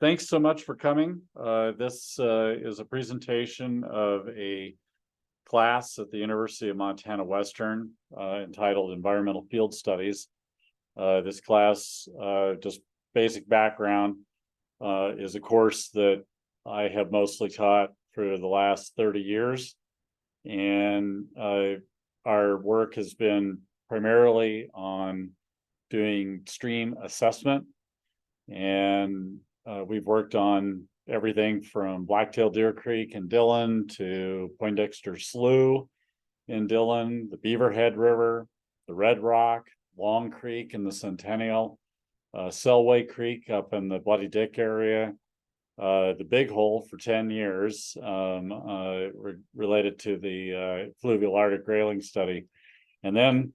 Thanks so much for coming. This is a presentation of a class at the University of Montana Western entitled Environmental Field Studies. This class, just basic background, is a course that I have mostly taught for the last 30 years. And our work has been primarily on doing stream assessment. And we've worked on everything from Blacktail Deer Creek in Dillon to Poindexter Slough in Dillon, the Beaverhead River, the Red Rock, Long Creek in the Centennial, Selway Creek up in the Bloody Dick area, the Big Hole for 10 years related to the fluvial Arctic grayling study. And then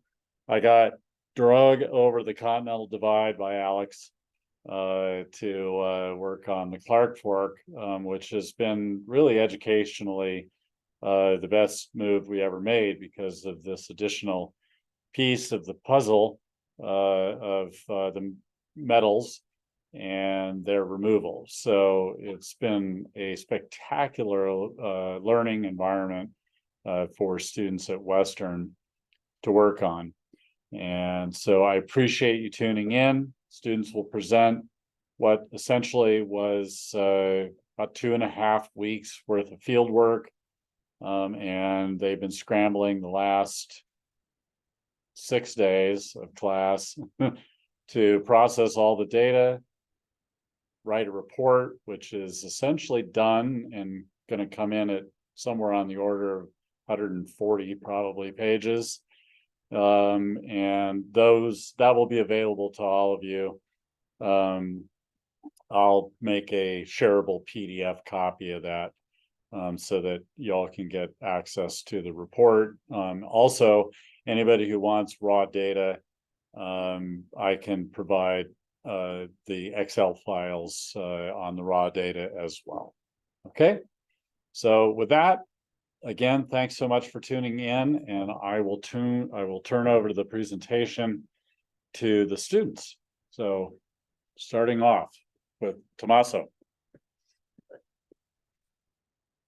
I got drug over the Continental Divide by Alex to work on the Clark Fork, which has been really educationally the best move we ever made because of this additional piece of the puzzle of the metals and their removal. So it's been a spectacular learning environment for students at Western to work on. And so I appreciate you tuning in. Students will present what essentially was about 2.5 weeks worth of field work. And they've been scrambling the last 6 days of class to process all the data, write a report, which is essentially done and going to come in at somewhere on the order of 140 probably pages. And that will be available to all of you. I'll make a shareable PDF copy of that so that y'all can get access to the report. Also, anybody who wants raw data, I can provide the Excel files on the raw data as well. Okay, so with that, again, thanks so much for tuning in, and I will turn over the presentation to the students. So starting off with Tommaso.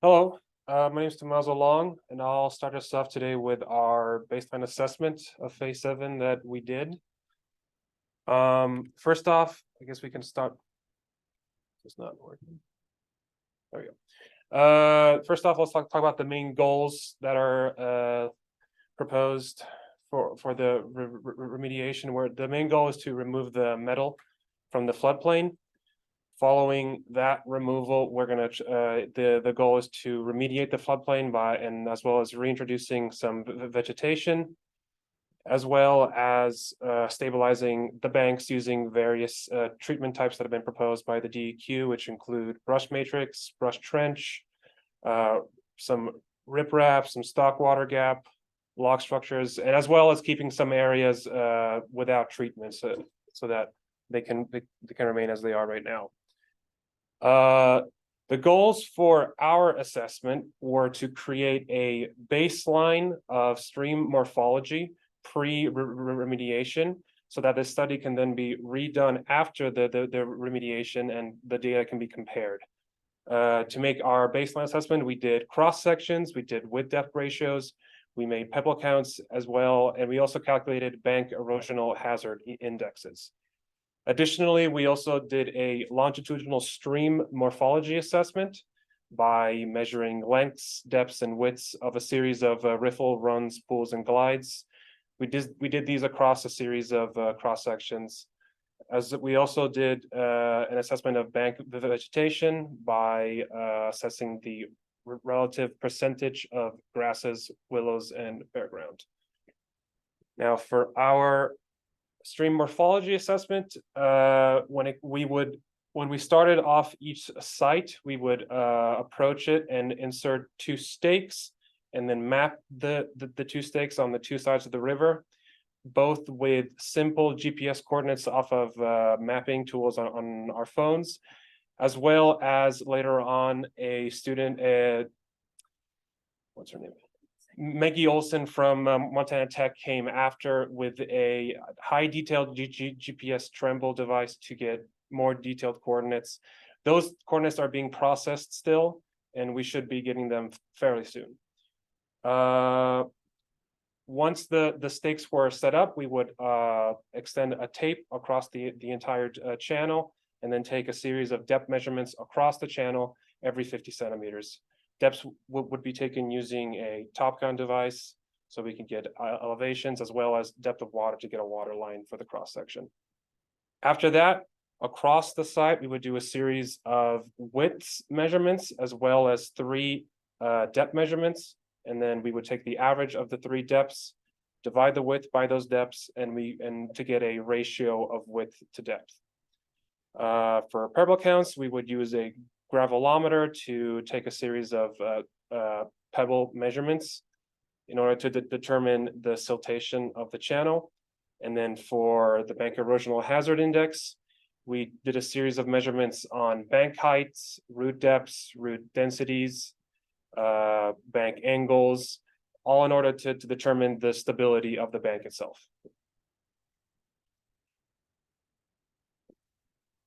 Hello, my name is Tommaso Long, and I'll start us off today with our baseline assessment of Phase 7 that we did. First off, I guess we can start. It's not working. There we go. First off, let's talk about the main goals that are proposed for the remediation, where the main goal is to remove the metal from the floodplain. Following that removal, we're going to the goal is to remediate the floodplain and as well as reintroducing some vegetation, as well as stabilizing the banks using various treatment types that have been proposed by the DEQ, which include brush matrix, brush trench, some riprap, some stock water gap, log structures, and as well as keeping some areas without treatment so that they can remain as they are right now. The goals for our assessment were to create a baseline of stream morphology pre-remediation so that the study can then be redone after the remediation and the data can be compared. To make our baseline assessment, we did cross sections, we did width depth ratios, we made pebble counts as well, and we also calculated Bank Erosional Hazard Indexes. Additionally, we also did a longitudinal stream morphology assessment by measuring lengths, depths, and widths of a series of riffle, runs, pools, and glides. We did these across a series of cross sections. As we also did an assessment of bank vegetation by assessing the relative percentage of grasses, willows, and fairground. Now, for our stream morphology assessment, when we started off each site, we would approach it and insert 2 stakes and then map the 2 stakes on the 2 sides of the river, both with simple GPS coordinates off of mapping tools on our phones, as well as later on a student, what's her name? Maggie Olson from Montana Tech came after with a high detailed GPS tremble device to get more detailed coordinates. Those coordinates are being processed still, and we should be getting them fairly soon. Once the stakes were set up, we would extend a tape across the entire channel, and then take a series of depth measurements across the channel every 50 centimeters. Depths would be taken using a top gun device, so we can get elevations as well as depth of water to get a water line for the cross section. After that, across the site, we would do a series of width measurements as well as 3 depth measurements. And then we would take the average of the 3 depths, divide the width by those depths, and to get a ratio of width to depth. For pebble counts, we would use a gravelometer to take a series of pebble measurements in order to determine the siltation of the channel. And then for the Bank Erosional Hazard Index, we did a series of measurements on bank heights, root depths, root densities, bank angles, all in order to determine the stability of the bank itself.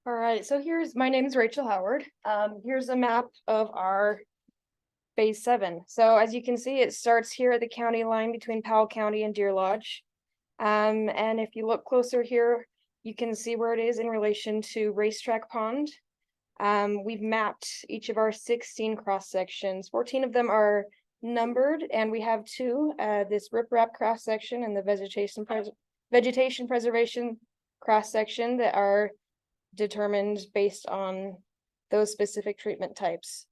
All right, so my name is Rachel Howard. Here's a map of our phase 7. So as you can see, it starts here at the county line between Powell County and Deer Lodge. And if you look closer here, you can see where it is in relation to Racetrack Pond. We've mapped each of our 16 cross sections. 14 of them are numbered, and we have 2, this riprap cross section and the vegetation preservation cross section that are determined based on those specific treatment types.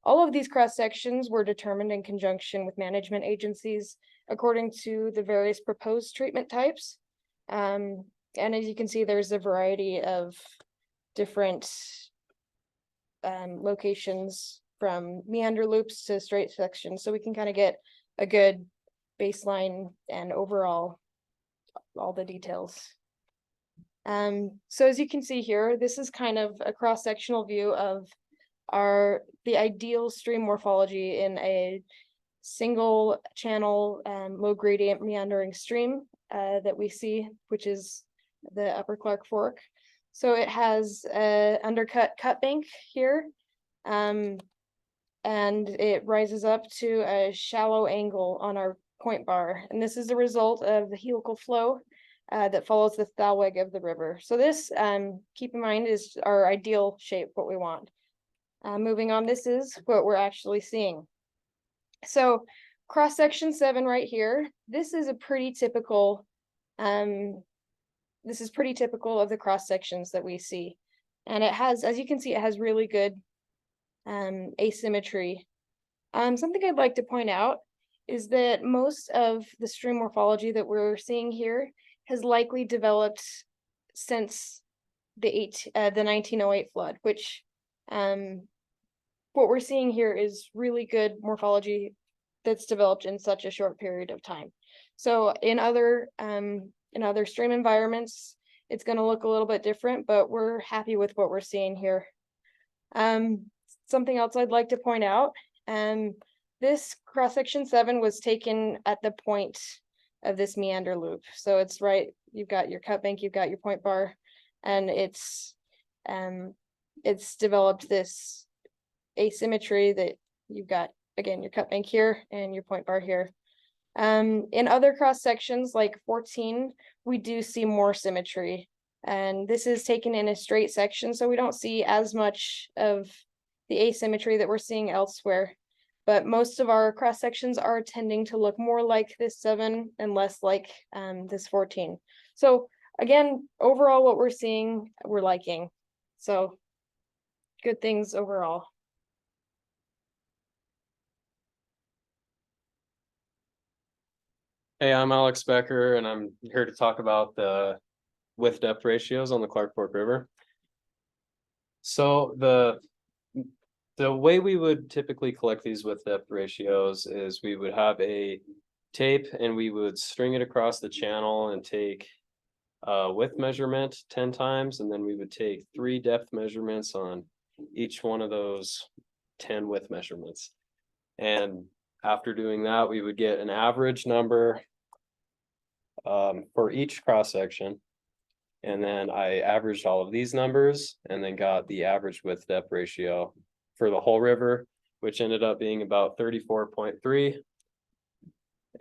All of these cross sections were determined in conjunction with management agencies according to the various proposed treatment types. And as you can see, there's a variety of different locations from meander loops to straight sections, so we can kind of get a good baseline and overall all the details. So as you can see here, this is kind of a cross-sectional view of the ideal stream morphology in a single channel low gradient meandering stream that we see, which is the Upper Clark Fork. So it has an undercut cut bank here, and it rises up to a shallow angle on our point bar. And this is the result of the helical flow that follows the thalweg of the river. So this, keep in mind, is our ideal shape, what we want. Moving on, this is what we're actually seeing. So cross section 7 right here, this is pretty typical of the cross sections that we see. And it has, as you can see, it has really good asymmetry. Something I'd like to point out is that most of the stream morphology that we're seeing here has likely developed since the 1908 flood, which what we're seeing here is really good morphology that's developed in such a short period of time. So in other stream environments, it's going to look a little bit different, but we're happy with what we're seeing here. Something else I'd like to point out, this cross section 7 was taken at the point of this meander loop. So it's right, you've got your cut bank, you've got your point bar, and it's developed this asymmetry that you've got, again, your cut bank here and your point bar here. In other cross sections like 14, we do see more symmetry, and this is taken in a straight section, so we don't see as much of the asymmetry that we're seeing elsewhere. But most of our cross sections are tending to look more like this 7 and less like this 14. So again, overall, what we're seeing, we're liking. So good things overall. Hey, I'm Alex Becker, and I'm here to talk about the width depth ratios on the Clark Fork River. So the way we would typically collect these width depth ratios is we would have a tape and we would string it across the channel and take a width measurement 10 times, and then we would take 3 depth measurements on each one of those 10 width measurements. And after doing that, we would get an average number for each cross section. And then I averaged all of these numbers and then got the average width depth ratio for the whole river, which ended up being about 34.3.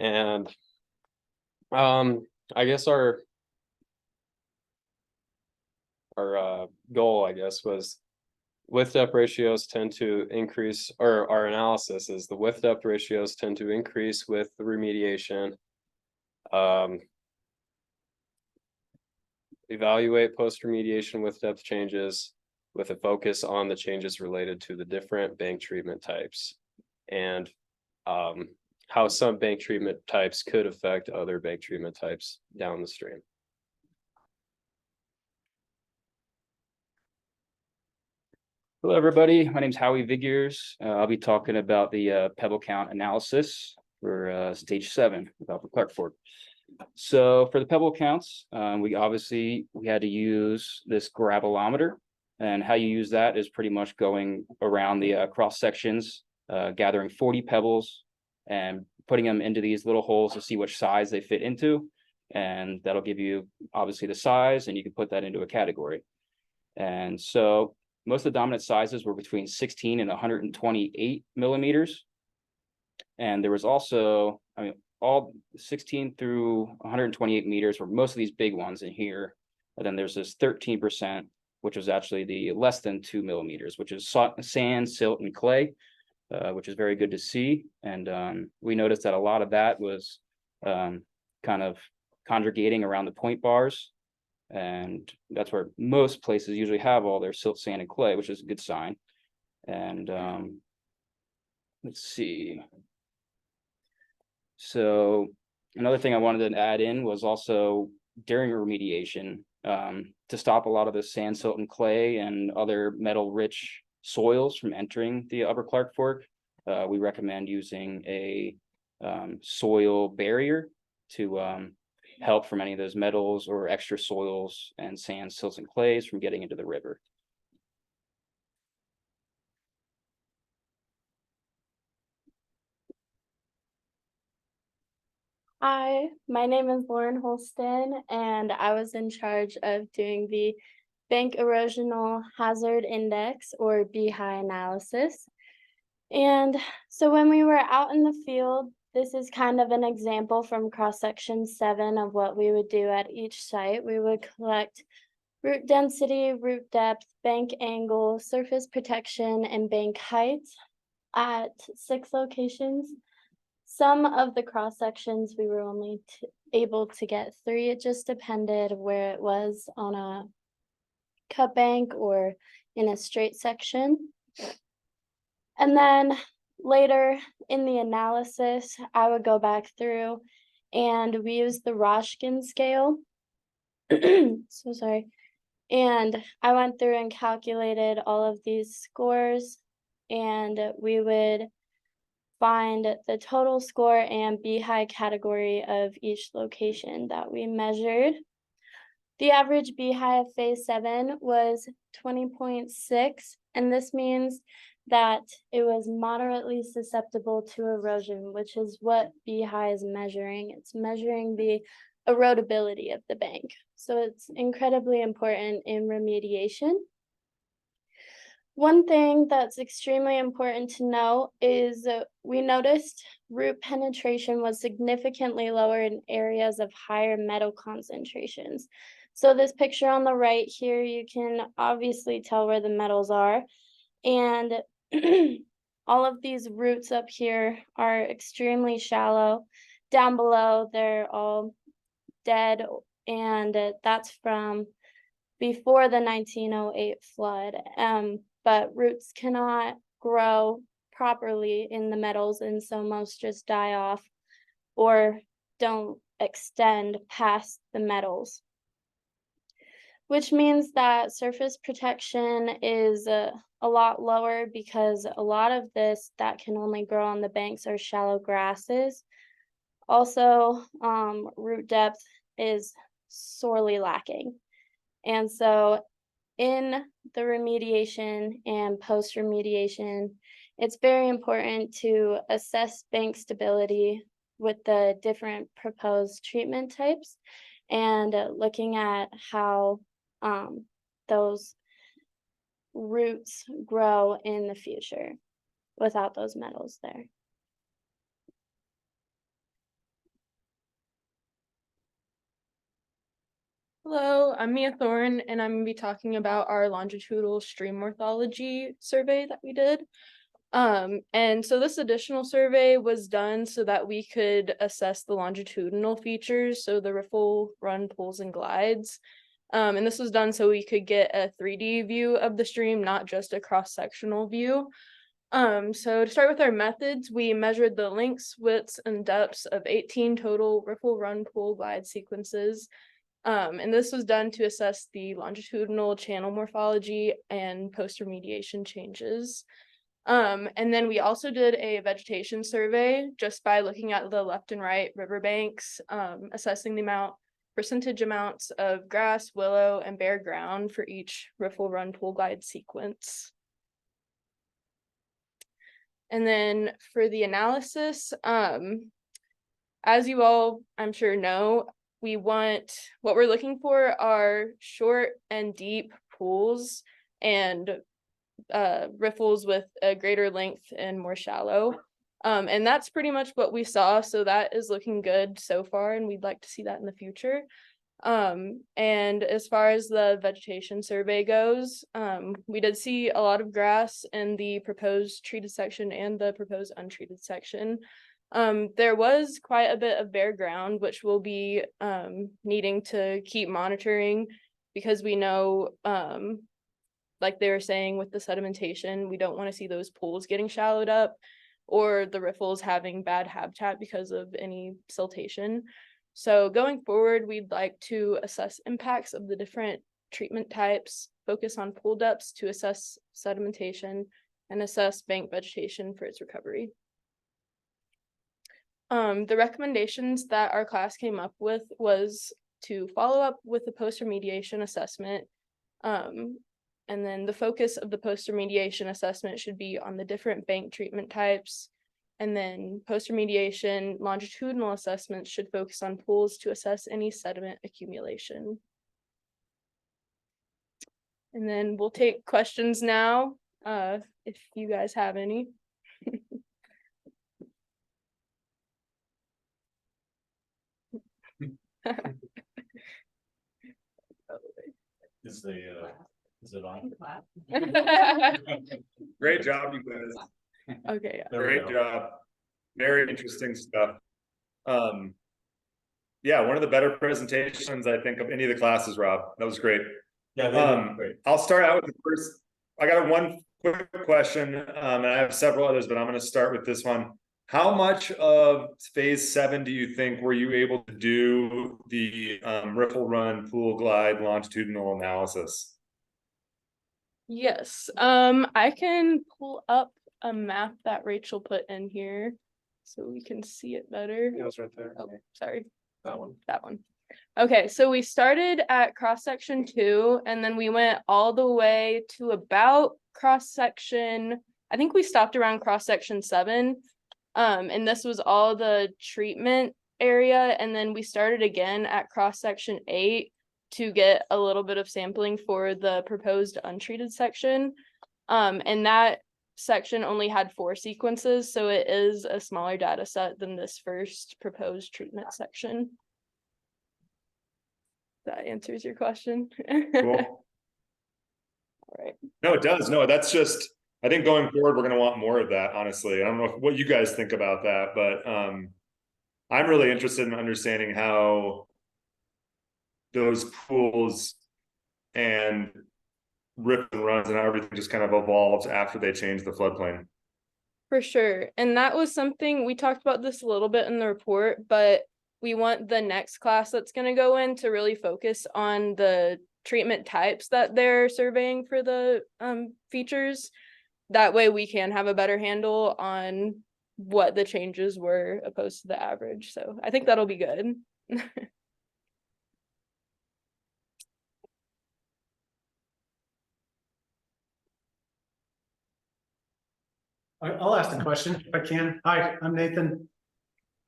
And I guess our goal, I guess, was width depth ratios tend to increase, or our analysis is the width depth ratios tend to increase with the remediation. Evaluate post remediation width depth changes with a focus on the changes related to the different bank treatment types and how some bank treatment types could affect other bank treatment types down the stream. Hello, everybody. My name is Howie Vigurs. I'll be talking about the pebble count analysis for stage 7 of the Clark Fork. So for the pebble counts, we had to use this gravelometer, and how you use that is pretty much going around the cross sections, gathering 40 pebbles and putting them into these little holes to see which size they fit into, and that'll give you obviously the size, and you can put that into a category. And so most of the dominant sizes were between 16 and 128 millimeters. And there was also, all 16 through 128 meters were most of these big ones in here. And then there's this 13%, which was actually the less than 2 millimeters, which is sand, silt, and clay, which is very good to see. And we noticed that a lot of that was kind of congregating around the point bars. And that's where most places usually have all their silt, sand, and clay, which is a good sign. And let's see. So another thing I wanted to add in was also during remediation, to stop a lot of the sand, silt, and clay and other metal-rich soils from entering the Upper Clark Fork, we recommend using a soil barrier to help from any of those metals or extra soils and sand, silts, and clays from getting into the river. Hi, my name is Lauren Holston, and I was in charge of doing the Bank Erosional Hazard Index, or BEHI analysis. And so when we were out in the field, this is kind of an example from cross-section 7 of what we would do at each site. We would collect root density, root depth, bank angle, surface protection, and bank height at 6 locations. Some of the cross sections we were only able to get 3. It just depended where it was on a cut bank or in a straight section. And then later in the analysis, I would go back through and we used the Roshkin scale. So sorry. And I went through and calculated all of these scores, and we would find the total score and BEHI category of each location that we measured. The average BEHI of phase 7 was 20.6, and this means that it was moderately susceptible to erosion, which is what BEHI is measuring. It's measuring the erodibility of the bank. So it's incredibly important in remediation. One thing that's extremely important to know is we noticed root penetration was significantly lower in areas of higher metal concentrations. So this picture on the right here, you can obviously tell where the metals are. And all of these roots up here are extremely shallow. Down below, they're all dead, and that's from before the 1908 flood. But roots cannot grow properly in the metals, and so most just die off or don't extend past the metals, which means that surface protection is a lot lower because a lot of this that can only grow on the banks are shallow grasses. Also, root depth is sorely lacking. And so in the remediation and post-remediation, it's very important to assess bank stability with the different proposed treatment types and looking at how those roots grow in the future without those metals there. Hello, I'm Mia Thorne, and I'm gonna be talking about our longitudinal stream morphology survey that we did. And so this additional survey was done so that we could assess the longitudinal features, so the riffle, run, pulls, and glides. And this was done so we could get a 3D view of the stream, not just a cross-sectional view. So to start with our methods, we measured the lengths, widths, and depths of 18 total riffle, run, pull, glide sequences. And this was done to assess the longitudinal channel morphology and post-remediation changes. And then we also did a vegetation survey just by looking at the left and right riverbanks, assessing the percentage amounts of grass, willow, and bare ground for each riffle, run, pull, glide sequence. And then for the analysis, as you all, I'm sure know, what we're looking for are short and deep pools and riffles with a greater length and more shallow. And that's pretty much what we saw. So that is looking good so far, and we'd like to see that in the future. And as far as the vegetation survey goes, we did see a lot of grass in the proposed treated section and the proposed untreated section. There was quite a bit of bare ground, which we'll be needing to keep monitoring, because we know, like they were saying with the sedimentation, we don't want to see those pools getting shallowed up or the riffles having bad habitat because of any siltation. So going forward, we'd like to assess impacts of the different treatment types, focus on pool depths to assess sedimentation, and assess bank vegetation for its recovery. The recommendations that our class came up with was to follow up with the post-remediation assessment. And then the focus of the post-remediation assessment should be on the different bank treatment types. And then post-remediation longitudinal assessments should focus on pools to assess any sediment accumulation. And then we'll take questions now, if you guys have any. Is it on? Great job, you guys. Okay, yeah. Great job. Very interesting stuff. Yeah, one of the better presentations, I think, of any of the classes, Rob. That was great. Yeah, I'll start out with the first. I got one quick question, and I have several others, but I'm going to start with this one. How much of phase 7 do you think were you able to do the riffle, run, pool, glide, longitudinal analysis? Yes, I can pull up a map that Rachel put in here so we can see it better. It was right there. Oh, sorry. That one. That one. Okay, so we started at cross section 2, and then we went all the way to about cross section, I think we stopped around cross section 7. And this was all the treatment area, and then we started again at cross section 8 to get a little bit of sampling for the proposed untreated section. And that section only had 4 sequences, so it is a smaller data set than this first proposed treatment section. That answers your question. Cool. All right. No, it does. No, that's just, I think going forward, we're going to want more of that, honestly. I don't know what you guys think about that, but I'm really interested in understanding how those pools and rip and runs and everything just kind of evolves after they change the floodplain. For sure. And that was something we talked about this a little bit in the report, but we want the next class that's going to go in to really focus on the treatment types that they're surveying for the features. That way we can have a better handle on what the changes were opposed to the average. So I think that'll be good. I'll ask the question if I can. Hi, I'm Nathan.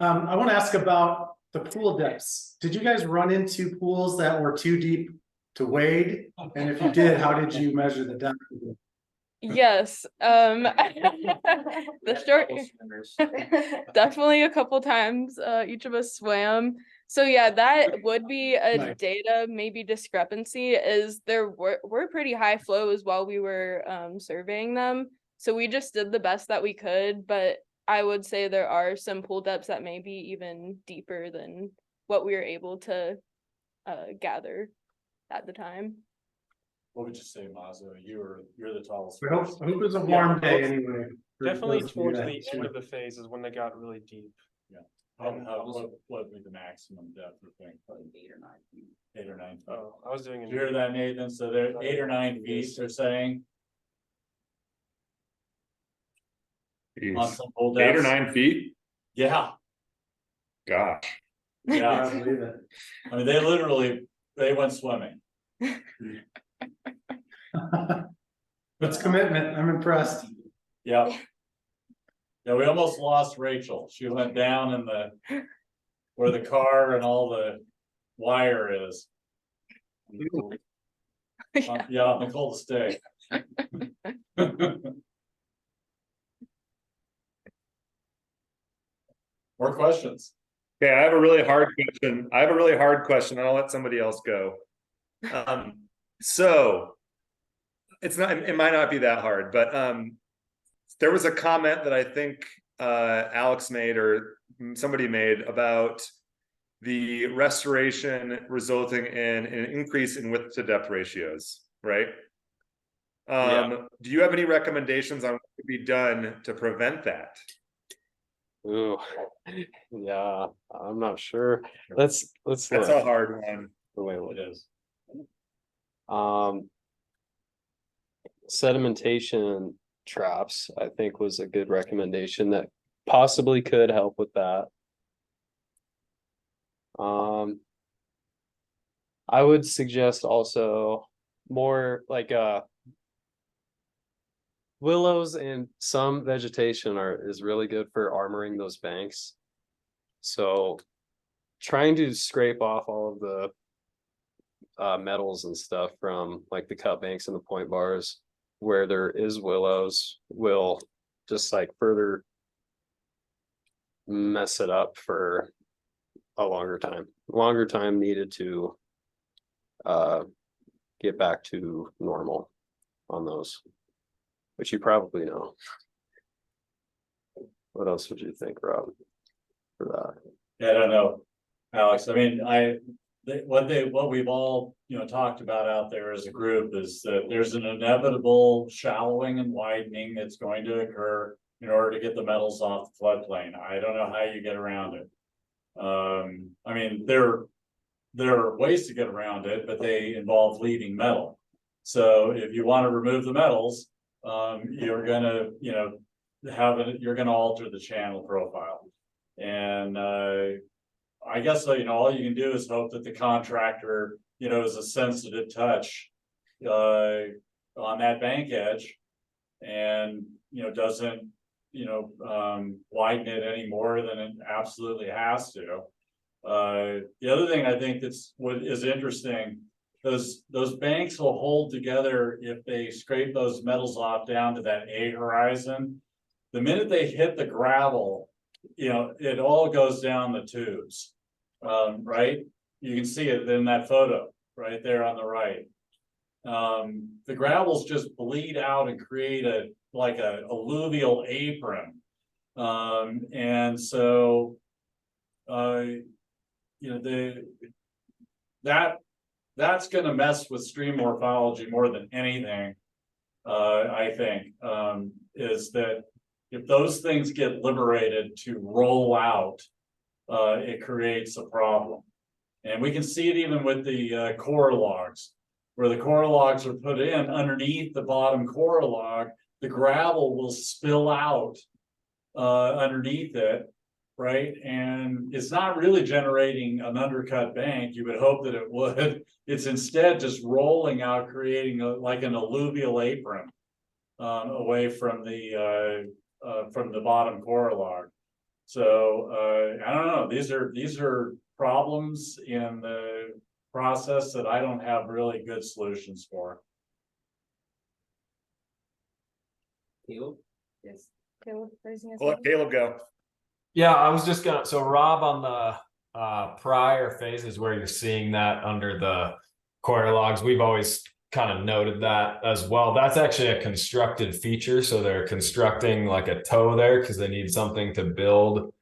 I want to ask about the pool depths. Did you guys run into pools that were too deep to wade? And if you did, how did you measure the depth? Yes, the short, definitely a couple times, each of us swam. So yeah, that would be a Nice. data maybe discrepancy, is there were pretty high flows while we were surveying them. So we just did the best that we could, but I would say there are some pool depths that may be even deeper than what we were able to gather at the time. What would you say, Mazo? You're the tallest. I hope it was a warm day anyway. for Definitely those of you towards that the end swim. of the phase is when they got really deep. What would be the maximum depth, you think? 8 or 9 feet. 8 or 9 feet. Oh, I was doing. Did you hear that, Nathan? So they're 8 or 9 feet, they're saying. On some pool 8 or depths. 9 feet? Yeah, Gosh. yeah. I believe it. I mean, they went swimming. That's commitment. I'm impressed. Yeah. Yeah, we almost lost Rachel. She went down in where the car and all the wire is. Yeah, on the coldest day. More questions? Okay, I have a really hard question. And I'll let somebody else go. So it might not be that hard, but there was a comment that I think Alex made or somebody made about the restoration resulting in an increase in width to depth ratios, right? Do you have any recommendations on what could be done to prevent that? Ooh, yeah, I'm not sure. Let's That's look. a hard one. Wait, It is. Sedimentation traps, I think, was a good recommendation that possibly could help with that. I would suggest also more like willows and some vegetation is really good for armoring those banks. So trying to scrape off all of the metals and stuff from like the cut banks and the point bars where there is willows will just like further mess it up for a longer time needed to get back to normal on those, which you probably know. What else would you think, Rob, for that? Yeah, I don't know, Alex. I mean, what we've all, talked about out there as a group is that there's an inevitable shallowing and widening that's going to occur in order to get the metals off the floodplain. I don't know how you get around it. I mean, there are ways to get around it, but they involve leaving metal. So if you want to remove the metals, you're gonna, you're gonna alter the channel profile. And I guess, all you can do is hope that the contractor, is a sensitive touch on that bank edge and, doesn't, widen it any more than it absolutely has to. The other thing I think what is interesting, those banks will hold together if they scrape those metals off down to that A horizon. The minute they hit the gravel, it all goes down the tubes, right? You can see it in that photo right there on the right. The gravels just bleed out and create like a alluvial apron. And so, that's going to mess with stream morphology more than anything. I think, is that if those things get liberated to roll out, it creates a problem. And we can see it even with the core logs, where the core logs are put in underneath the bottom core log, the gravel will spill out underneath it, right? And it's not really generating an undercut bank. You would hope that it would. It's instead just rolling out, creating like an alluvial apron away from the bottom core log. So, I don't know, these are problems in the process that I don't have really good solutions for. Yes. Caleb raising his I'll let hand. Caleb go. Yeah, I was just gonna, so Rob, on the prior phases where you're seeing that under the coir logs, we've always kind of noted that as well. That's actually a constructed feature, so they're constructing like a toe there because they need something to build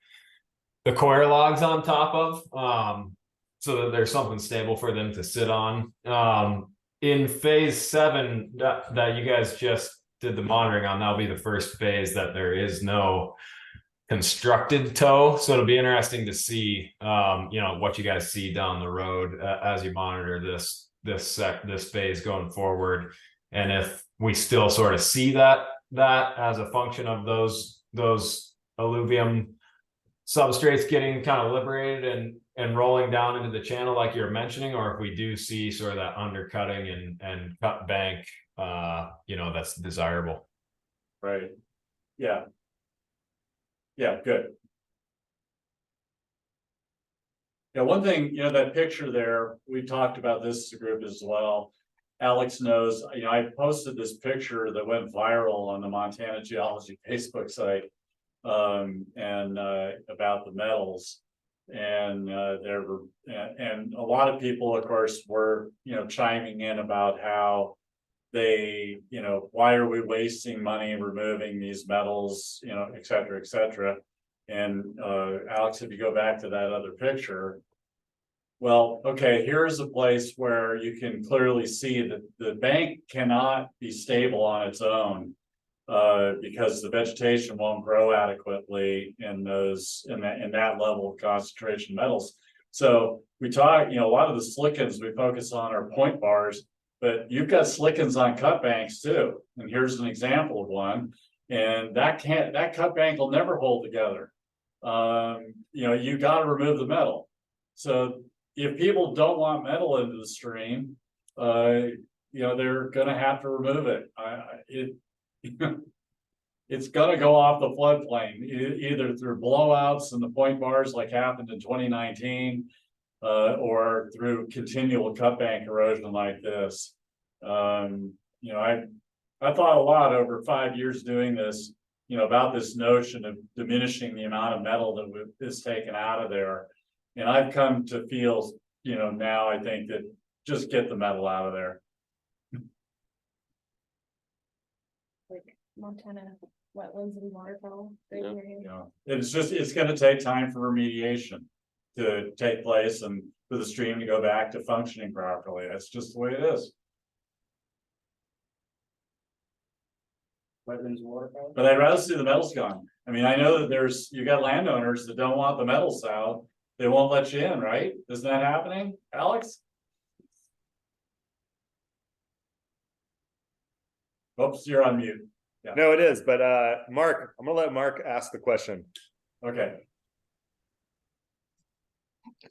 the coir logs on top of, so that there's something stable for them to sit on. In phase 7 that you guys just did the monitoring on, that'll be the first phase that there is no constructed toe. So it'll be interesting to see, what you guys see down the road as you monitor this phase going forward, and if we still sort of see that as a function of those alluvium substrates getting kind of liberated and rolling down into the channel like you're mentioning, or if we do see sort of that undercutting and cut bank, that's desirable. Right. Yeah. Yeah, good. Yeah, one thing, that picture there, we talked about this group as well. Alex knows, I posted this picture that went viral on the Montana Geology Facebook site, and about the metals. And there were, and a lot of people, of course, were, chiming in about how they, why are we wasting money removing these metals, et cetera, et cetera. And Alex, if you go back to that other picture, well, okay, here's a place where you can clearly see that the bank cannot be stable on its own, because the vegetation won't grow adequately in that level of concentration metals. So we talk, a lot of the slickens we focus on are point bars, but you've got slickens on cut banks too. And here's an example of one. And that cut bank will never hold together. You got to remove the metal. So if people don't want metal into the stream, they're going to have to remove it. It's going to go off the floodplain, either through blowouts and the point bars like happened in 2019, or through continual cut bank erosion like this. I thought a lot over 5 years doing this, about this notion of diminishing the amount of metal that is taken out of there. And I've come to feel, now I think that just get the metal out of there. Like Montana wetlands and waterfowl. It's going to take time for remediation to take place and for the stream to go back to functioning properly. That's just the way it is. Wetlands, waterfowl. But I'd rather see the metals gone. I mean, I know that you got landowners that don't want the metals out. They won't let you in, right? Isn't that happening, Alex? Oops, you're on mute. Yeah. No, it is, but Mark, I'm gonna let Mark ask the question. Okay.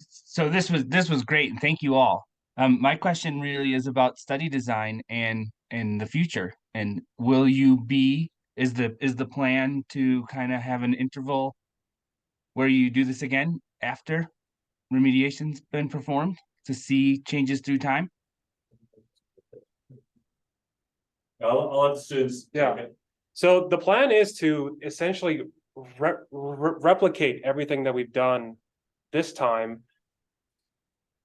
So this was great, and thank you all. My question really is about study design and the future. And will you is the plan to kind of have an interval where you do this again after remediation's been performed to see changes through time? I'll let the students. Yeah. So the plan is to essentially replicate everything that we've done this time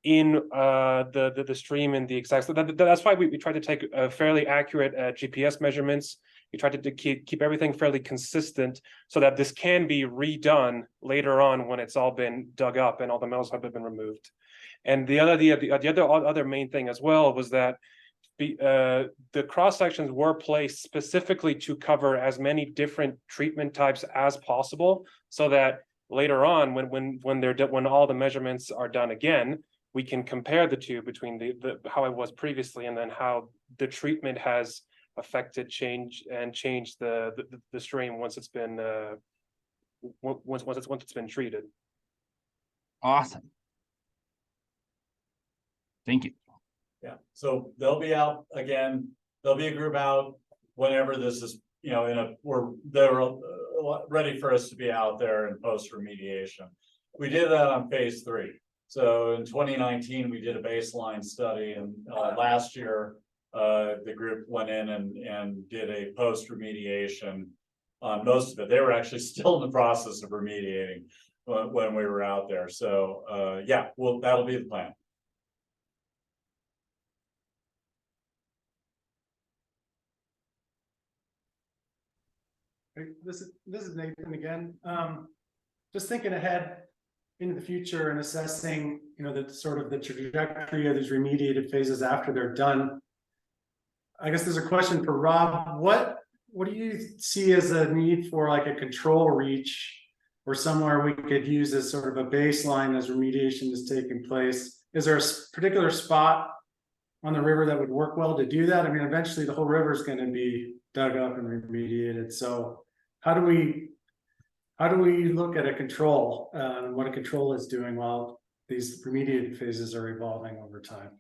in the stream and the exact. So that's why we tried to take fairly accurate GPS measurements. We tried to keep everything fairly consistent so that this can be redone later on when it's all been dug up and all the metals have been removed. And the other main thing as well was that the cross sections were placed specifically to cover as many different treatment types as possible, so that later on, when all the measurements are done again, we can compare the two between the how it was previously and then how the treatment has affected changed the stream once it's been once it's been treated. Awesome. Thank you. Yeah, so they'll be out again. There'll be a group out whenever this is you know, they're ready for us to be out there and post remediation. We did that on phase 3. So in 2019, we did a baseline study, and last year, the group went in and did a post remediation on most of it. They were actually still in the process of remediating when we were out there. So yeah, well, that'll be the plan. This is Nathan again. Just thinking ahead into the future and assessing, you know, the sort of the trajectory of these remediated phases after they're done. I guess there's a question for Rob. What do you see as a need for like a control reach or somewhere we could use as sort of a baseline as remediation is taking place? Is there a particular spot on the river that would work well to do that? I mean, eventually the whole river is going to be dug up and remediated. So how do we look at a control and what a control is doing while these remediated phases are evolving over time?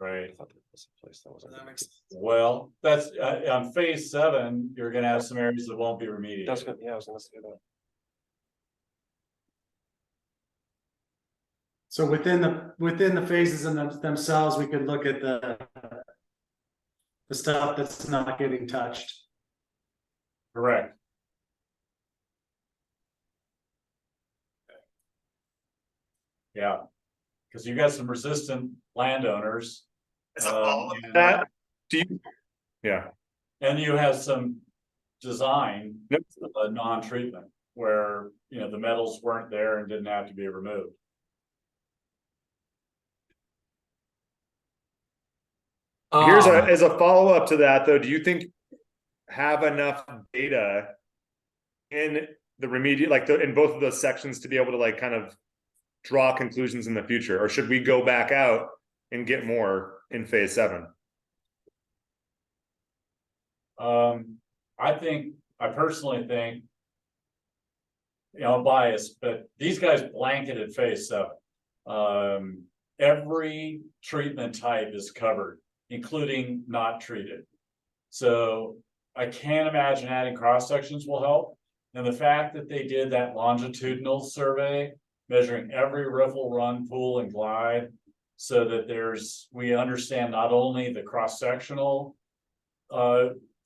Right. Does that make sense? Well, that's on phase 7, you're gonna have some areas that won't be remediated. That's good. Yeah, I was gonna say that. So within the phases in themselves, we could look at the stuff that's not getting touched. Correct. Yeah, because you got some resistant landowners. That do you? Yeah. And you have some design, Yep. non-treatment, where, you know, the metals weren't there and didn't have to be removed. Here's as a follow-up to that though, do you think have enough data in the remediate, like in both of those sections to be able to like kind of draw conclusions in the future, or should we go back out and get more in phase 7? I personally think, you know, I'm biased, but these guys blanketed phase 7. Every treatment type is covered, including not treated. So I can't imagine adding cross sections will help. And the fact that they did that longitudinal survey, measuring every riffle, run, pool, and glide, so that we understand not only the cross-sectional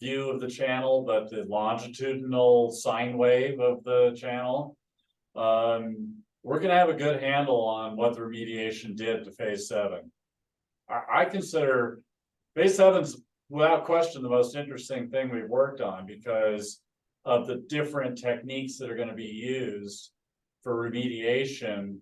view of the channel, but the longitudinal sine wave of the channel. We're gonna have a good handle on what the remediation did to phase 7. I consider phase 7's without question the most interesting thing we've worked on because of the different techniques that are going to be used for remediation.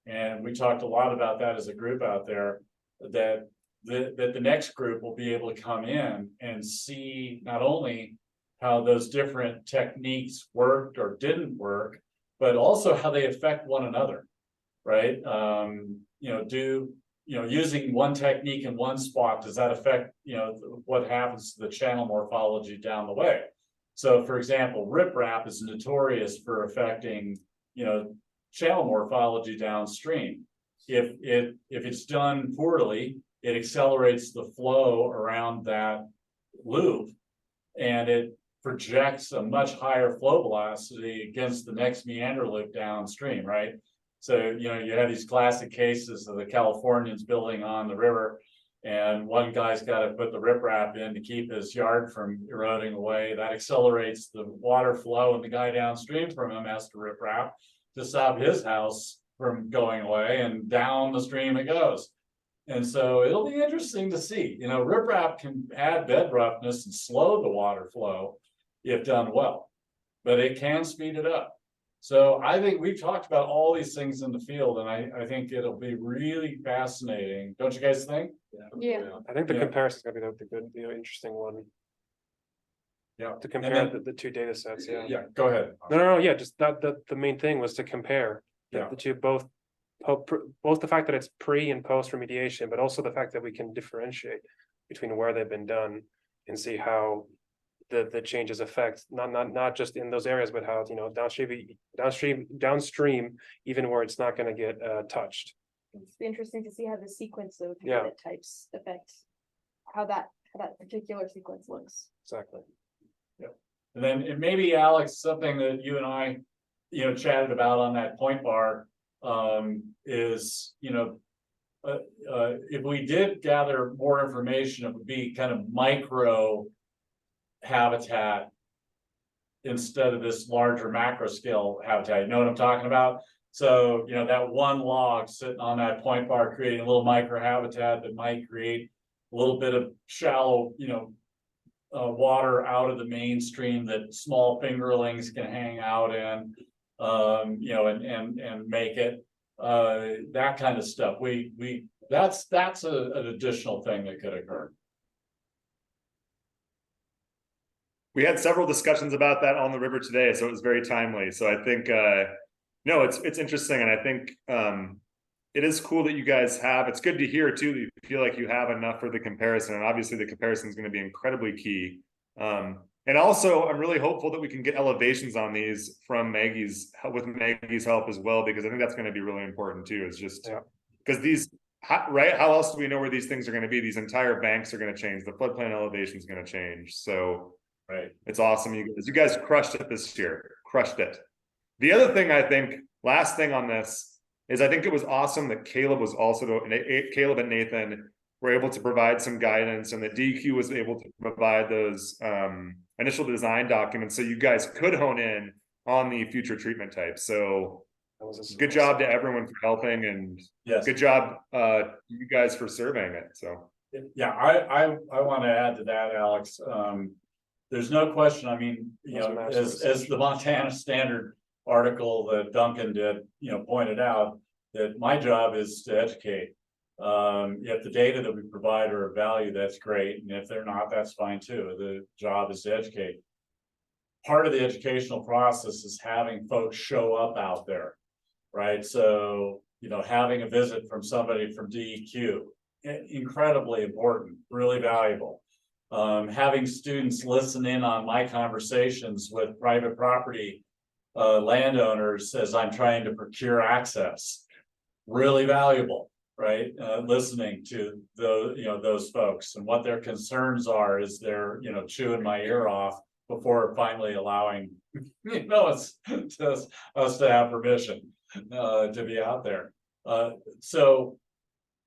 And we talked a lot about that as a group out there, that the next group will be able to come in and see not only how those different techniques worked or didn't work, but also how they affect one another, right? Using one technique in one spot, does that affect, what happens to the channel morphology down the way? So for example, riprap is notorious for affecting, channel morphology downstream. If it's done poorly, it accelerates the flow around that loop and it projects a much higher flow velocity against the next meander loop downstream, right? So, you have these classic cases of the Californians building on the river and one guy's got to put the riprap in to keep his yard from eroding away. That accelerates the water flow and the guy downstream from him has to riprap to stop his house from going away and down the stream it goes. And so it'll be interesting to see, riprap can add bed roughness and slow the water flow if done well, but it can speed it up. So I think we've talked about all these things in the field and I think it'll be really fascinating. Don't you guys think? Yeah. I think the comparison is gonna be the interesting one. Yeah. To compare the two data sets, yeah. Yeah, go ahead. No, yeah, just that the main thing was to compare the two, both the fact that it's pre and post remediation, but also the fact that we can differentiate between where they've been done and see how the changes affect not just in those areas, but how downstream, even where it's not going to get touched. It's interesting to see how the sequence of Yeah. unit types affects how that particular sequence looks. Exactly. And then, and maybe Alex, something that you and I, chatted about on that point bar, is, if we did gather more information, it would be kind of micro habitat instead of this larger macro scale habitat. You know what I'm talking about? So, that one log sitting on that point bar, creating a little micro habitat that might create a little bit of shallow, water out of the mainstream that small fingerlings can hang out in, and make it, that kind of stuff. That's an additional thing that could occur. We had several discussions about that on the river today, so it was very timely. So I think, no, it's interesting, and I think it is cool that you guys have. It's good to hear too that you feel like you have enough for the comparison, and obviously the comparison is going to be incredibly key. And also, I'm really hopeful that we can get elevations on these from Maggie's help as well, because I think that's going to be really important too. It's just because these. Right? How else do we know where these things are going to be? These entire banks are going to change. The floodplain elevation is going to change. So, right, it's awesome. You guys crushed it this year. Crushed it. The other thing I think, last thing on this, is I think it was awesome that Caleb and Nathan were able to provide some guidance, and that DQ was able to provide those initial design documents, so you guys could hone in on the future treatment types. So. Good job to everyone for helping, and good job you guys for surveying it. So yeah, I want to add to that, Alex. There's no question. I mean, as the Montana Standard article that Duncan did, pointed out, that my job is to educate. If the data that we provide are of value, that's great, and if they're not, that's fine too. The job is to educate. Part of the educational process is having folks show up out there. Right. So, having a visit from somebody from DEQ, incredibly important, really valuable. Having students listen in on my conversations with private property landowners as I'm trying to procure access, really valuable, right? Listening to those folks and what their concerns are as they're, chewing my ear off before finally allowing, us to have permission. To be out there. So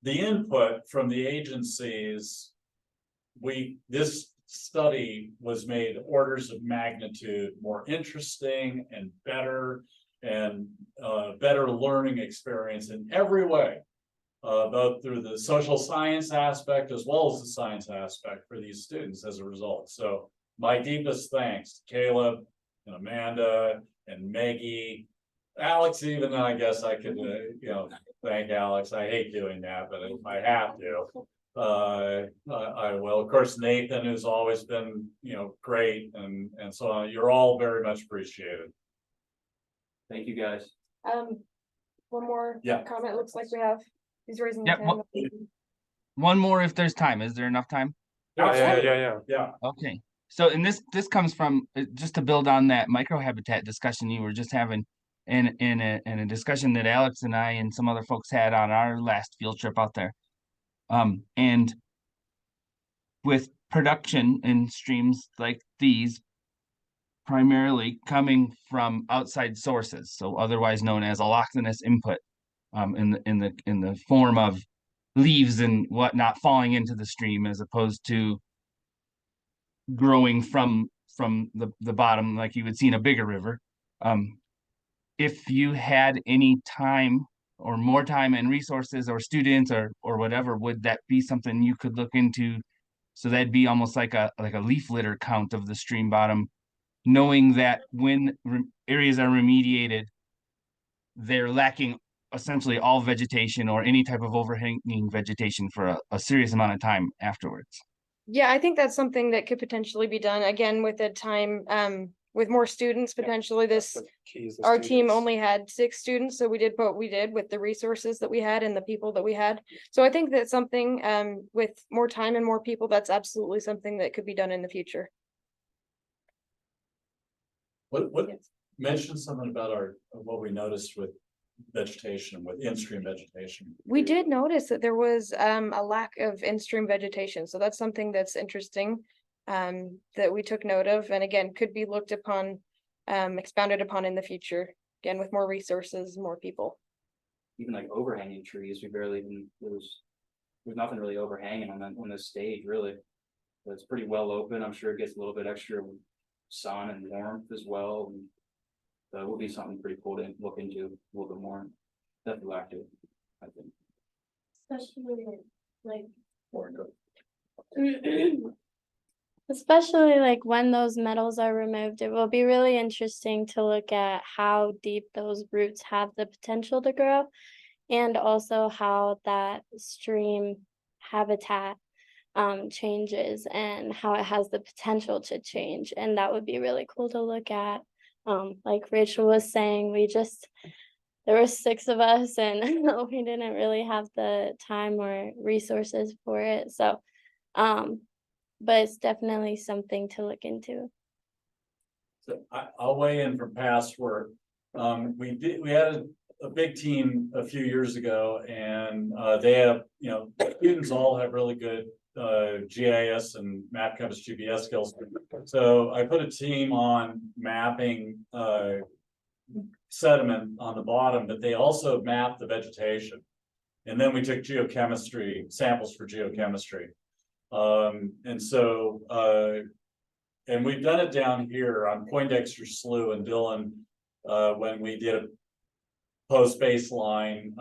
the input from the agencies, this study was made orders of magnitude more interesting and better learning experience in every way, both through the social science aspect as well as the science aspect for these students as a result. So my deepest thanks to Caleb and Amanda and Maggie. Alex, even though I guess I could, thank Alex. I hate doing that, but if I have to, I will. Of course, Nathan, who's always been, great, and so on. You're all very much appreciated. Thank you, guys. One more comment. Looks like we have. He's raising his Yeah, hand. one more if there's time. Is there enough time? Yeah. Okay. So, and this comes from, just to build on that microhabitat discussion you were just having, in a discussion that Alex and I and some other folks had on our last field trip out there. And with production in streams like these, primarily coming from outside sources, so otherwise known as allochthonous input, in the form of leaves and whatnot falling into the stream, as opposed to growing from the bottom like you would see in a bigger river. If you had any time or more time and resources or students or whatever, would that be something you could look into? So that'd be almost like a leaf litter count of the stream bottom, knowing that when areas are remediated, they're lacking essentially all vegetation or any type of overhanging vegetation for a serious amount of time afterwards. Yeah, I think that's something that could potentially be done again with the time, with more students potentially. Our team only had 6 students, so we did what we did with the resources that we had and the people that we had. So I think that's something, with more time and more people, that's absolutely something that could be done in the future. What mention something about what we noticed with vegetation, with in-stream vegetation. We did notice that there was a lack of in-stream vegetation, so that's something that's interesting. that we took note of, and again, could be looked upon, expounded upon in the future, again, with more resources, more people. Even like overhanging trees, we barely even, there's nothing really overhanging on this stage, really. But it's pretty well open. I'm sure it gets a little bit extra sun and warmth as well. And that will be something pretty cool to look into a little bit more. Definitely active, I think. Especially like especially like when those metals are removed, it will be really interesting to look at how deep those roots have the potential to grow, and also how that stream habitat changes and how it has the potential to change. And that would be really cool to look at. Like Rachel was saying, there were 6 of us and we didn't really have the time or resources for it. So, but it's definitely something to look into. So I'll weigh in from past work. We had a big team a few years ago, and they have, students all have really good GIS and map compass GPS skills. So I put a team on mapping sediment on the bottom, but they also mapped the vegetation. And then we took geochemistry samples for geochemistry. And we've done it down here on Poindexter Slough and Dillon when we did a post baseline,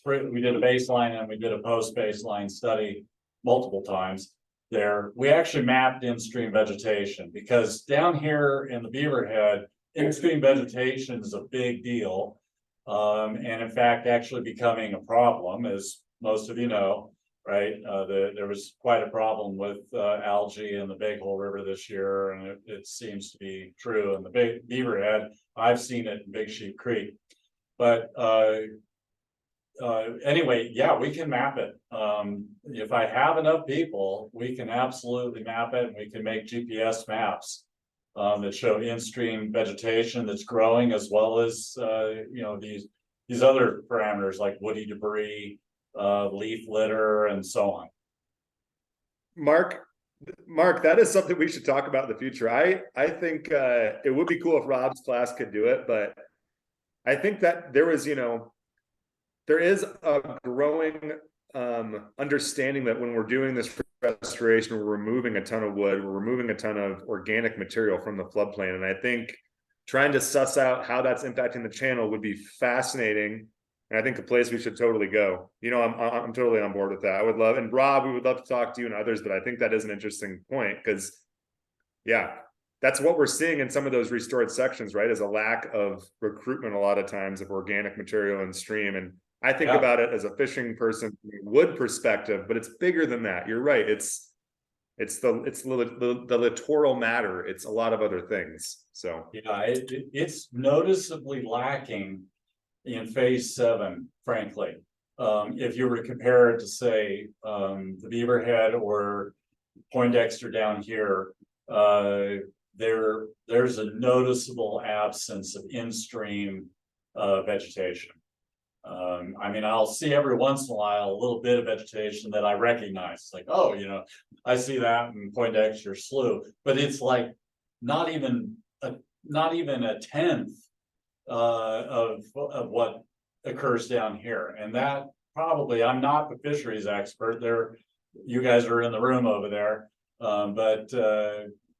we did a baseline and we did a post baseline study multiple times there. We actually mapped in-stream vegetation, because down here in the Beaverhead, in-stream vegetation is a big deal. And in fact, actually becoming a problem, as most of you know, right? There was quite a problem with algae in the Big Hole River this year, and it seems to be true in the Beaverhead. I've seen it in Big Sheep Creek. But anyway, yeah, we can map it. If I have enough people, we can absolutely map it, and we can make GPS maps that show in-stream vegetation that's growing, as well as these other parameters like woody debris, leaf litter, and so on. Mark, that is something we should talk about in the future. I think it would be cool if Rob's class could do it, but I think that there is a growing understanding that when we're doing this restoration, we're removing a ton of wood, we're removing a ton of organic material from the floodplain. And I think trying to suss out how that's impacting the channel would be fascinating. And I think a place we should totally go. I'm totally on board with that. I would love, and Rob, we would love to talk to you and others, but I think that is an interesting point, because yeah, that's what we're seeing in some of those restored sections, right? Is a lack of recruitment a lot of times of organic material and stream. And I think about it as a fishing person from a wood perspective, but it's bigger than that. You're right. It's the littoral matter. It's a lot of other things. So yeah, it's noticeably lacking in phase 7, frankly. If you were to compare it to, say, the Beaverhead or Poindexter down here, there's a noticeable absence of in-stream vegetation. I'll see every once in a while a little bit of vegetation that I recognize, like, oh, I see that in Poindexter Slough, but it's like not even a tenth of what occurs down here. And that probably, I'm not the fisheries expert there, you guys are in the room over there, but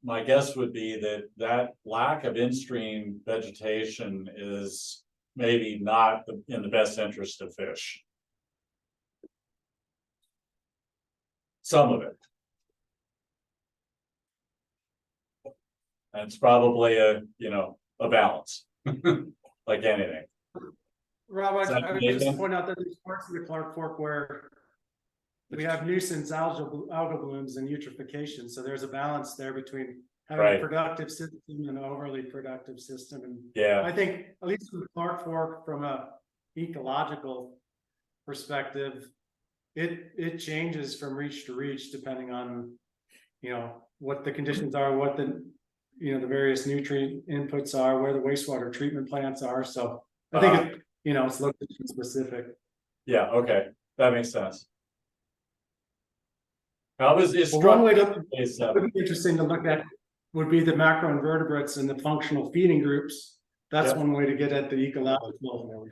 my guess would be that lack of in-stream vegetation is maybe not in the best interest of fish. Some of it. And it's probably a balance, like anything. Rob, I would just Nathan? point out that there's parts of the Clark Fork where we have nuisance algal blooms and eutrophication. So there's a balance there between having a productive system and an overly productive system. And yeah, I think, at least from the Clark Fork, from a ecological perspective, it changes from reach to reach depending on what the conditions are, what the the various nutrient inputs are, where the wastewater treatment plants are. So I think it's location specific. Yeah, okay, that makes sense. How was it? Well, one way to, Struck would be interesting to look at would be the macroinvertebrates and the functional feeding groups. That's Yep. one way to get at the ecological,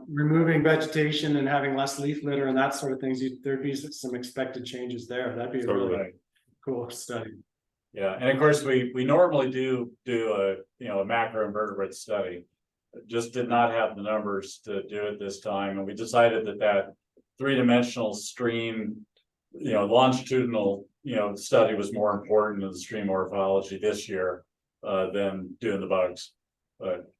removing vegetation and having less leaf litter and that sort of things. There'd be some expected changes there. That'd be a really Right. cool study. Yeah, and of course, we normally do a, a macroinvertebrate study. Just did not have the numbers to do it this time, and we decided that three-dimensional stream, longitudinal, study was more important in the stream morphology this year than doing the bugs. But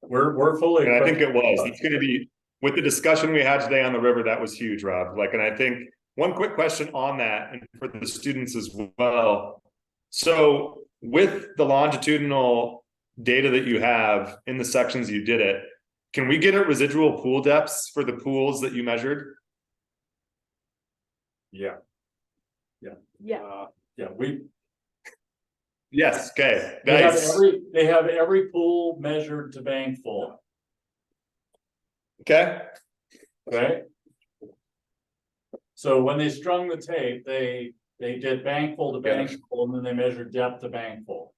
we're fully. And I think it was, it's gonna be, with the discussion we had today on the river, that was huge, Rob. Like, and I think one quick question on that, and for the students as well. So with the longitudinal data that you have in the sections you did it, can we get at residual pool depths for the pools that you measured? Yeah. Yeah. Yes, okay, They have nice. every pool measured to bank full, Okay, right? So when they strung the tape, they did bank full to bank full, and then they measured depth to bank full.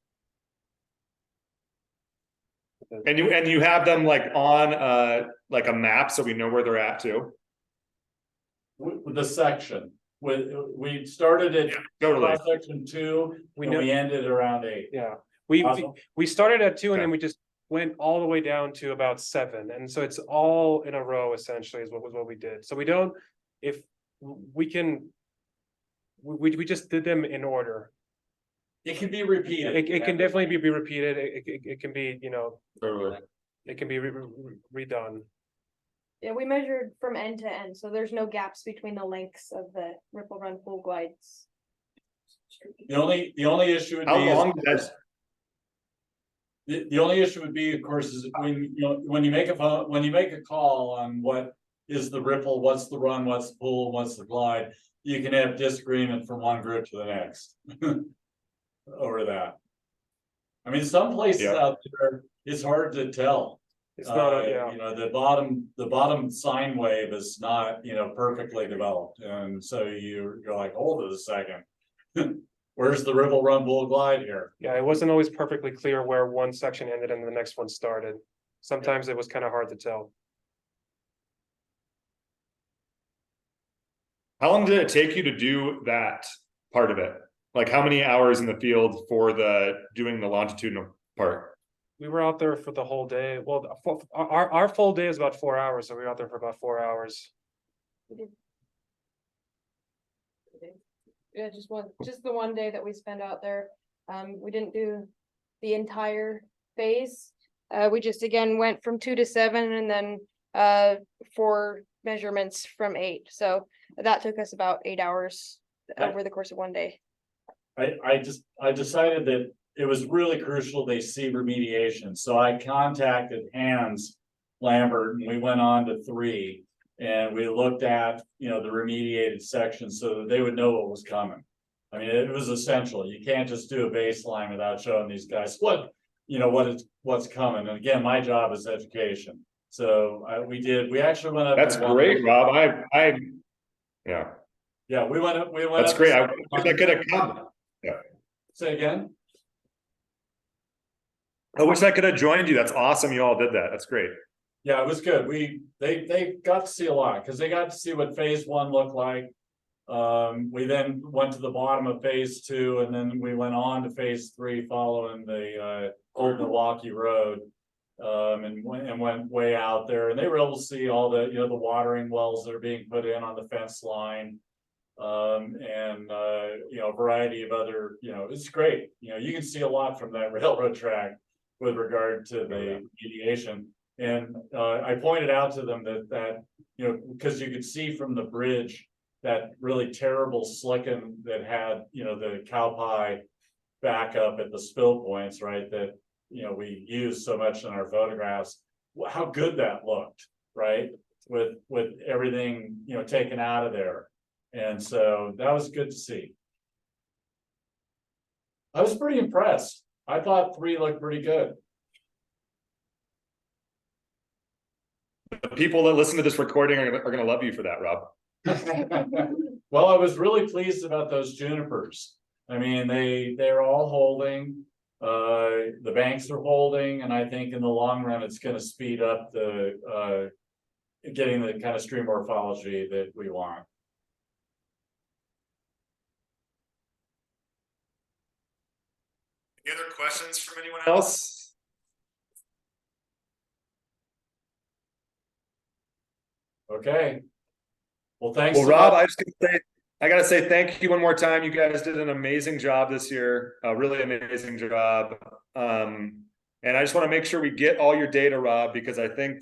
and you have them like on like a map, so we know where they're at too? With the section, we started at Totally. section 2, We and know, we ended around 8. yeah, we Awesome. we started at 2 and Okay. then we just went all the way down to about 7, and so it's all in a row essentially is what we did. So we don't, if we can, we just did them in order. It can be repeated. It can definitely be repeated. It can be, Totally. it can be redone. Yeah, we measured from end to end, so there's no gaps between the lengths of the ripple run pool glides. The only issue would How be long did that? the only issue would be, of course, is when you make a call on what is the ripple, what's the run, what's the pool, what's the glide, you can have disagreement from one group to the next over that. I mean, some places out there, it's hard to tell. It's not, yeah. The bottom sine wave is not, perfectly developed, and so you're like, hold it a second. Where's the ripple run bull glide here? Yeah, it wasn't always perfectly clear where one section ended and the next one started. Sometimes it was kind of hard to tell. How long did it take you to do that part of it? Like, how many hours in the field for doing the longitudinal part? We were out there for the whole day. Well, our full day is about 4 hours, so we were out there for about 4 hours. Yeah, just the one day that we spent out there. We didn't do the entire phase. We just again went from 2 to 7 and then 4 measurements from 8. So that took us about 8 hours over the course of one day. I decided that it was really crucial they see remediation. So I contacted Hans Lambert and we went on to 3 and we looked at, the remediated section so that they would know what was coming. I mean, it was essential. You can't just do a baseline without showing these guys what's coming. And again, my job is education. So we actually went up. That's great, Rob. Yeah. Yeah, we went up. That's great. I wish I could have come. Yeah. Say again. I wish I could have joined you. That's awesome. You all did that. That's great. Yeah, it was good. They got to see a lot because they got to see what phase 1 looked like. We then went to the bottom of phase 2, and then we went on to phase 3 following the old Milwaukee Road. And went way out there, and they were able to see all the the watering wells that are being put in on the fence line. And a variety of other, it's great. You can see a lot from that railroad track with regard to the mediation. And I pointed out to them that because you could see from the bridge that really terrible slicking that had, the cow pie back up at the spill points, right? That, we use so much in our photographs, how good that looked, right? With everything, taken out of there. And so that was good to see. I was pretty impressed. I thought 3 looked pretty good. The people that listen to this recording are going to love you for that, Rob. Well, I was really pleased about those junipers. I mean, they're all holding, the banks are holding, and I think in the long run, it's gonna speed up the, getting the kind of stream morphology that we want. Any other questions from anyone else? Okay. Well, thanks. Well, a Rob, lot. I gotta say thank you one more time. You guys did an amazing job this year, a really amazing job. And I just want to make sure we get all your data, Rob, because I think,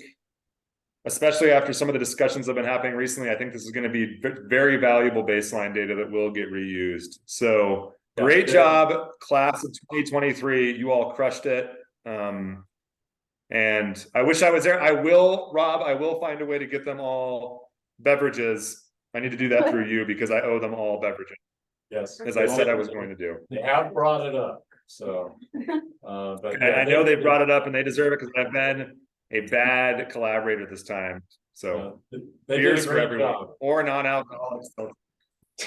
especially after some of the discussions that have been happening recently, I think this is going to be very valuable baseline data that will get reused. So great job, class of 2023. You all crushed it. And I wish I was there. Rob, I will find a way to get them all beverages. I need to do that through you because I owe them all beverages, Yes. as I said I was going to do. They have brought it up, so. But And I know they brought it up and they deserve it because I've been a bad collaborator this time. So they did beers a for great everyone job. or non-alcoholic.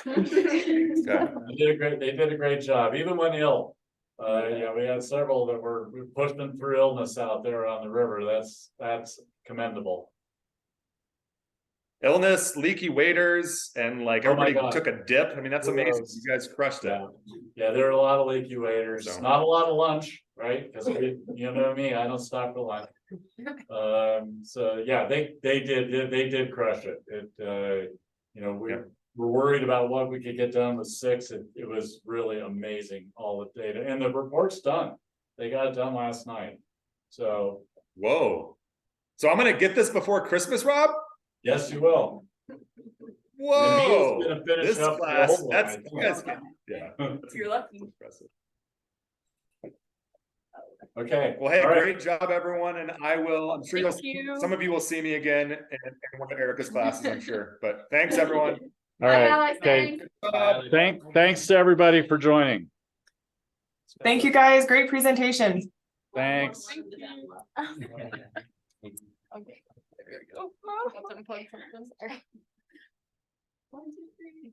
They did a great job, even when ill. Yeah, we had several that we pushed them through illness out there on the river. That's commendable. Illness, leaky waders, and like Oh my everybody God. took a dip. I mean, that's amazing. Yes. You guys crushed it. Yeah, there are a lot of leaky waders, So. not a lot of lunch, right? Because you know me, I don't stop for lunch. So yeah, they did crush it. You know, we're worried about what we could get done with 6. It was really amazing, all the data, and the report's done. They got it done last night. So. Whoa. So I'm gonna get this before Christmas, Rob? Yes, you will. Whoa. And he's gonna finish This up the class, old one, that's I think. you guys can, yeah. You're lucky. Impressive. Okay. Well, hey, all right. great job, everyone. And I'm sure Thank you. some of you will see me again in one of Erica's classes, I'm sure. But thanks, everyone. All right. Okay. Thanks to everybody for joining. Thank you guys. Great presentation. Thanks. Okay. There we go. Got to unplug something. Sorry. 1, 2, 3.